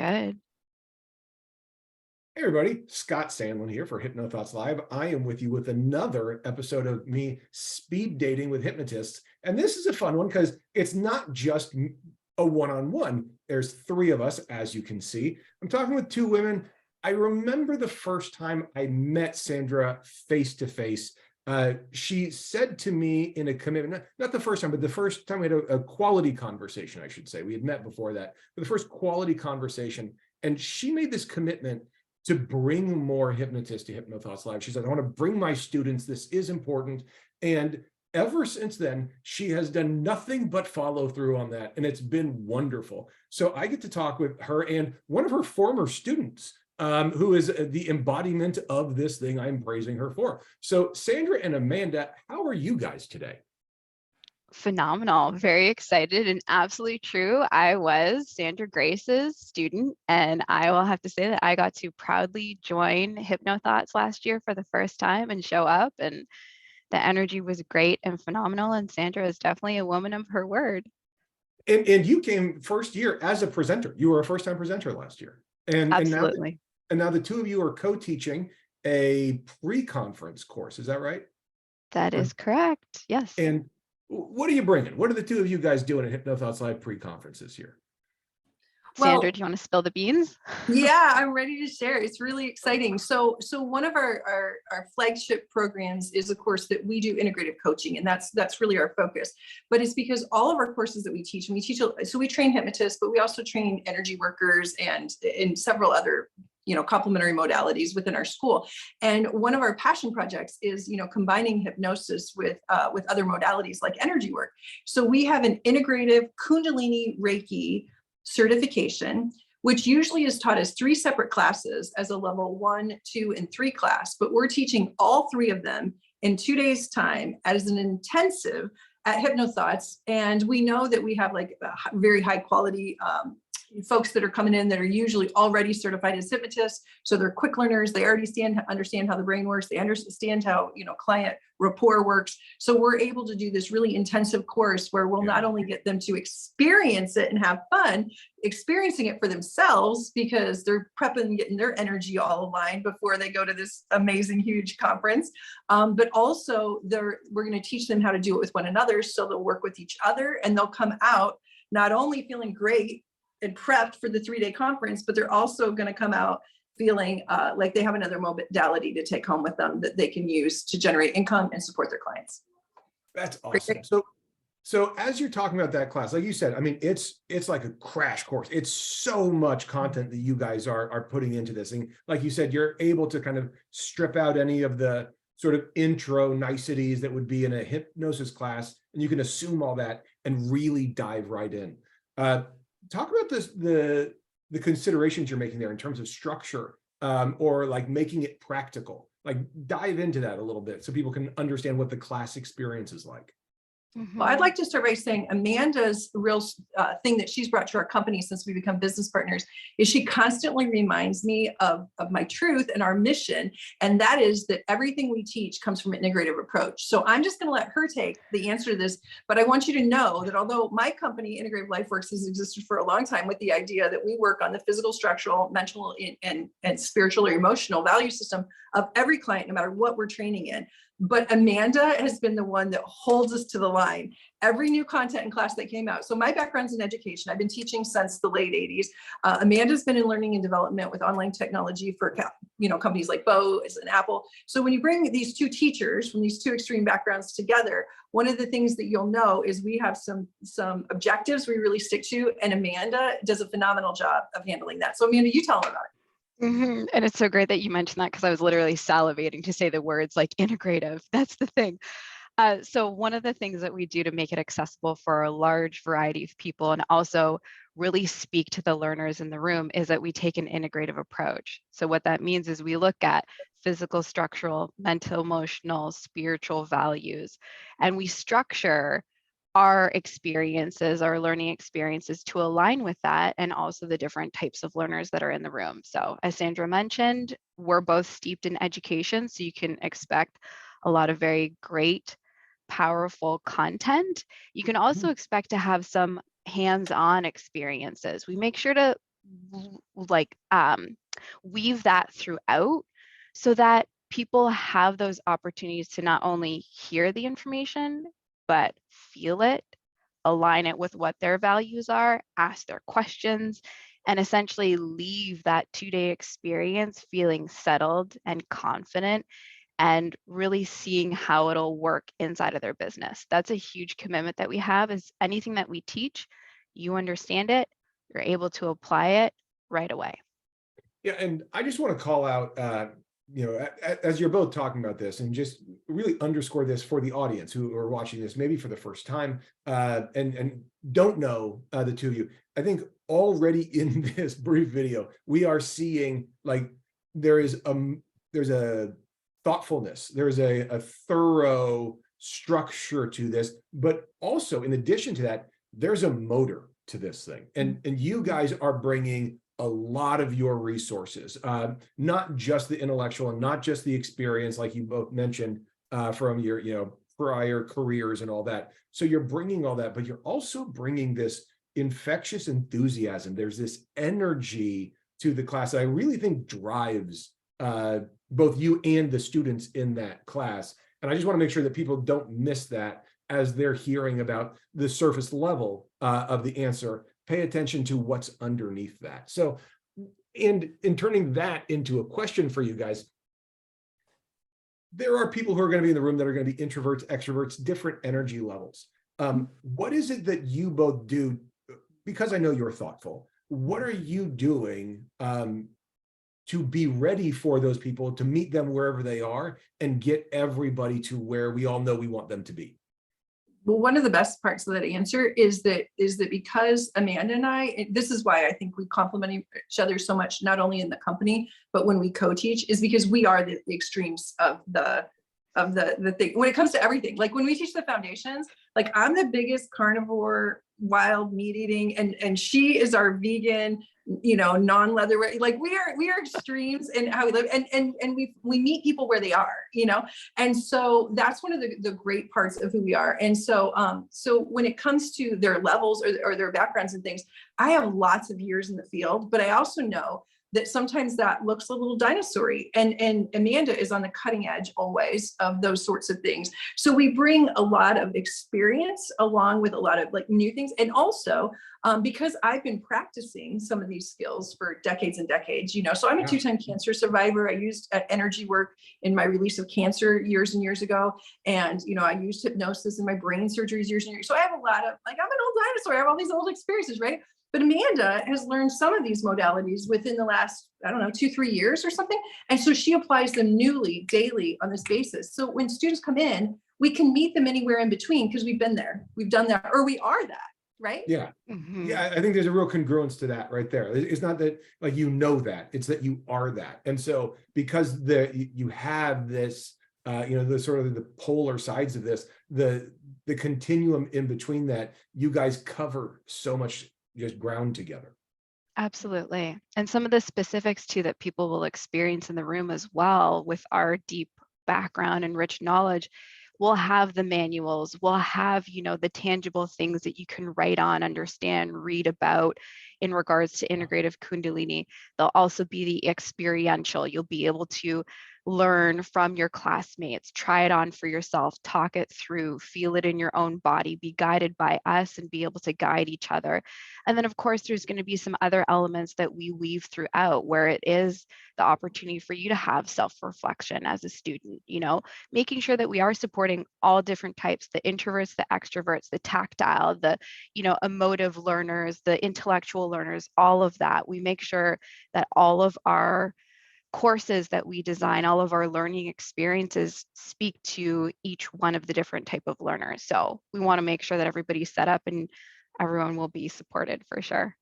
good. Hey everybody, Scott Sandland here for HypnoThoughts Live. I am with you with another episode of me speed dating with hypnotists. And this is a fun one because it's not just a one-on-one. There's three of us, as you can see. I'm talking with two women. I remember the first time I met Sandra face-to-face. She said to me in a commitment, not the first time, but the first time we had a quality conversation, I should say. We had met before that, but the first quality conversation. And she made this commitment to bring more hypnotists to HypnoThoughts Live. She said, I want to bring my students. This is important. And ever since then, she has done nothing but follow through on that. And it's been wonderful. So I get to talk with her and one of her former students, who is the embodiment of this thing I'm praising her for. So Sandra and Amanda, how are you guys today? Phenomenal. Very excited and absolutely true. I was Sandra Grace's student, and I will have to say that I got to proudly join HypnoThoughts last year for the first time and show up, and the energy was great and phenomenal. And Sandra is definitely a woman of her word. And you came first year as a presenter. You were a first-time presenter last year. And Absolutely. now the two of you are co-teaching a pre-conference course. Is that right? That is correct. Yes. And what are you bringing? What are the two of you guys doing at HypnoThoughts Live pre-conference this year? Sandra, Well, do you want to spill the beans? yeah, I'm ready to share. It's really exciting. So one of our flagship programs is a course that we do integrative coaching, and that's really our focus. But it's because all of our courses that we teach, so we train hypnotists, but we also train energy workers and several other complementary modalities within our school. And one of our passion projects is combining hypnosis with other modalities like energy work. So we have an integrative Kundalini Reiki certification, which usually is taught as three separate classes as a level 1, 2, and 3 class, but we're teaching all three of them in 2 days' time as an intensive at HypnoThoughts. And we know that we have like a very high quality folks that are coming in that are usually already certified as hypnotists. So they're quick learners. They already understand how the brain works. They understand how, client rapport works. So we're able to do this really intensive course where we'll not only get them to experience it and have fun, experiencing it for themselves because they're prepping, getting their energy all aligned before they go to this amazing, huge conference. But also we're going to teach them how to do it with one another. So they'll work with each other and they'll come out not only feeling great and prepped for the 3-day conference, but they're also going to come out feeling like they have another modality to take home with them that they can use to generate income and support their clients. That's awesome. So as you're talking about that class, like you said, I mean, it's like a crash course. It's so much content that you guys are putting into this. And like you said, you're able to kind of strip out any of the sort of intro niceties that would be in a hypnosis class, and you can assume all that and really dive right in. Talk about the considerations you're making there in terms of structure, or like making it practical. Like dive into that a little bit so people can understand what the class experience is like. Well, I'd like to start by saying Amanda's real thing that she's brought to our company since we become business partners is she constantly reminds me of my truth and our mission. And that is that everything we teach comes from an integrative approach. So I'm just going to let her take the answer to this. But I want you to know that although my company, Integrative LifeWorks, has existed for a long time with the idea that we work on the physical, structural, mental, and spiritual or emotional value system of every client, no matter what we're training in. But Amanda has been the one that holds us to the line. Every new content and class that came out. So my background's in education. I've been teaching since the late 80s. Amanda's been in learning and development with online technology for companies like Bose and Apple. So when you bring these two teachers from these two extreme backgrounds together, one of the things that you'll know is we have some objectives we really stick to, and Amanda does a phenomenal job of handling that. So Amanda, you tell them about it. And it's so great that you mentioned that because I was literally salivating to say the words like integrative. That's the thing. So one of the things that we do to make it accessible for a large variety of people and also really speak to the learners in the room is that we take an integrative approach. So what that means is we look at physical, structural, mental, emotional, spiritual values, and we structure our experiences, our learning experiences to align with that, and also the different types of learners that are in the room. So as Sandra mentioned, we're both steeped in education, so you can expect a lot of very great, powerful content. You can also expect to have some hands-on experiences. We make sure to like weave that throughout so that people have those opportunities to not only hear the information, but feel it, align it with what their values are, ask their questions, and essentially leave that 2-day experience feeling settled and confident and really seeing how it'll work inside of their business. That's a huge commitment that we have is anything that we teach, you understand it, you're able to apply it right away. Yeah, and I just want to call out, as you're both talking about this, and just really underscore this for the audience who are watching this maybe for the first time and don't know the two of you. I think already in this brief video, we are seeing like there's a thoughtfulness, there's a thorough structure to this, but also in addition to that, there's a motor to this thing, and you guys are bringing a lot of your resources, not just the intellectual and not just the experience, like you both mentioned, from your prior careers and all that. So you're bringing all that, but you're also bringing this infectious enthusiasm. There's this energy to the class that I really think drives both you and the students in that class. And I just want to make sure that people don't miss that as they're hearing about the surface level of the answer. Pay attention to what's underneath that. So, and in turning that into a question for you guys, there are people who are going to be in the room that are going to be introverts, extroverts, different energy levels. What is it that you both do? Because I know you're thoughtful, what are you doing to be ready for those people, to meet them wherever they are and get everybody to where we all know we want them to be? Well, one of the best parts of that answer is that because Amanda and I, this is why I think we complement each other so much, not only in the company, but when we co-teach, is because we are the extremes of the thing when it comes to everything. Like when we teach the foundations, like I'm the biggest carnivore, wild meat eating, and she is our vegan, non-leather, like we are extremes in how we live, and we meet people where they are, and so that's one of the great parts of who we are. And so so when it comes to their levels or their backgrounds and things, I have lots of years in the field, but I also know that sometimes that looks a little dinosaur-y, and Amanda is on the cutting edge always of those sorts of things. So we bring a lot of experience along with a lot of like new things. And also because I've been practicing some of these skills for decades and decades, so I'm a 2-time cancer survivor. I used energy work in my release of cancer years and years ago. And, I used hypnosis in my brain surgeries years and years. So I have a lot of, like, I'm an old dinosaur. I have all these old experiences, right? But Amanda has learned some of these modalities within the last, 2-3 years or something. And so she applies them newly, daily on this basis. So when students come in, we can meet them anywhere in between because we've been there, we've done that, or we are that, right? Yeah. Mm-hmm. Yeah, I think there's a real congruence to that right there. It's not that like that, it's that you are that. And so because you have this, the sort of the polar sides of this, the continuum in between that, you guys cover so much just ground together. Absolutely. And some of the specifics too that people will experience in the room as well with our deep background and rich knowledge, we'll have the manuals, we'll have, the tangible things that you can write on, understand, read about in regards to integrative Kundalini. There'll also be the experiential. You'll be able to learn from your classmates, try it on for yourself, talk it through, feel it in your own body, be guided by us and be able to guide each other. And then of course, there's going to be some other elements that we weave throughout where it is the opportunity for you to have self-reflection as a student, making sure that we are supporting all different types, the introverts, the extroverts, the tactile, the, emotive learners, the intellectual learners, all of that. We make sure that all of our courses that we design, all of our learning experiences speak to each one of the different type of learners. So we want to make sure that everybody's set up and everyone will be supported for sure.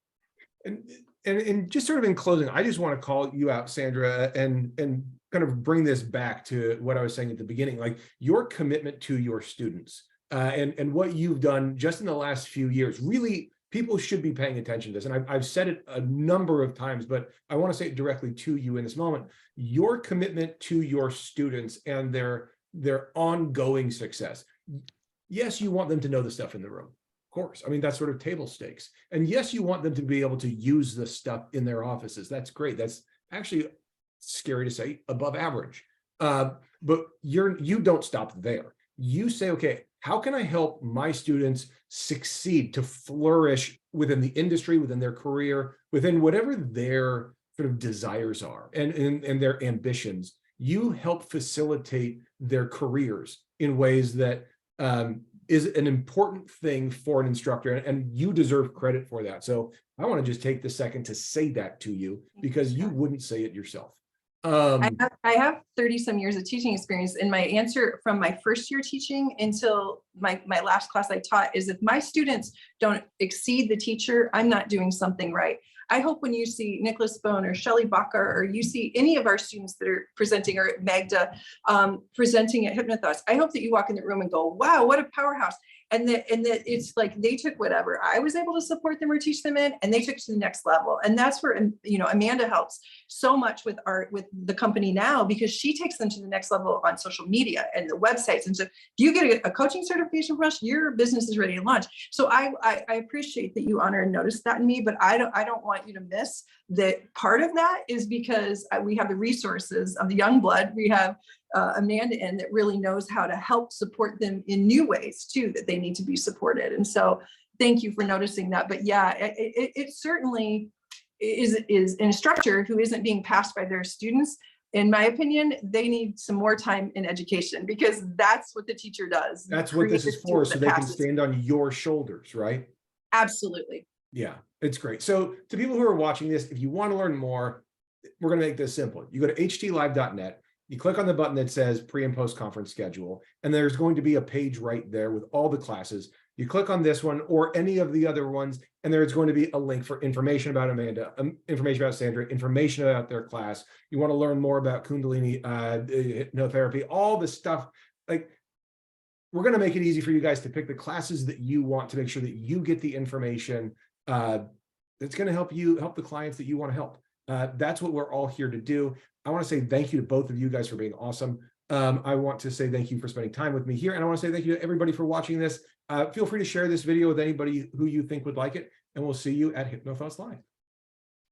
And just sort of in closing, I just want to call you out, Sandra, and kind of bring this back to what I was saying at the beginning, like your commitment to your students and what you've done just in the last few years. Really, people should be paying attention to this. And I've said it a number of times, but I want to say it directly to you in this moment. Your commitment to your students and their ongoing success. Yes, you want them to know the stuff in the room, course. I mean, that's sort of table stakes. And yes, you want them to be able to use the stuff in their offices. That's great. That's actually scary to say, above average. But you don't stop there. You say, okay, how can I help my students succeed, to flourish within the industry, within their career, within whatever their sort of desires are and their ambitions? You help facilitate their careers in ways that is an important thing for an instructor, and you deserve credit for that. So I want to just take the second to say that to you, because you wouldn't say it yourself. I have 30 some years of teaching experience, and my answer from my first year teaching until my last class I taught is, if my students don't exceed the teacher, I'm not doing something right. I hope when you see Nicholas Bone or Shelley Bacher, or you see any of our students that are presenting, or Magda presenting at HypnoThoughts, I hope that you walk in the room and go, wow, what a powerhouse. And that it's like they took whatever I was able to support them or teach them in, and they took it to the next level. And that's where, you know, Amanda helps so much with the company now, because she takes them to the next level on social media and the websites. And so if you get a coaching certification from us, your business is ready to launch. So I appreciate that you honor and notice that in me, but I don't want you to miss that part of that is because we have the resources of the young blood. We have Amanda in that really knows how to help support them in new ways too, that they need to be supported. And so thank you for noticing that. But yeah, it certainly is an instructor who isn't being passed by their students. In my opinion, they need some more time in education, because that's what the teacher does. That's what this is for, so they can stand on your shoulders, right? Absolutely. Yeah, it's great. So to people who are watching this, if you want to learn more, we're going to make this simple. You go to htlive.net. You click on the button that says pre and post conference schedule, and there's going to be a page right there with all the classes. You click on this one or any of the other ones, and there's going to be a link for information about Amanda, information about Sandra, information about their class. You want to learn more about Kundalini, hypnotherapy, all the stuff. Like, we're going to make it easy for you guys to pick the classes that you want, to make sure that you get the information that's going to help the clients that you want to help. That's what we're all here to do. I want to say thank you to both of you guys for being awesome. I want to say thank you for spending time with me here. And I want to say thank you to everybody for watching this. Feel free to share this video with anybody who you think would like it. And we'll see you at HypnoThoughts Live.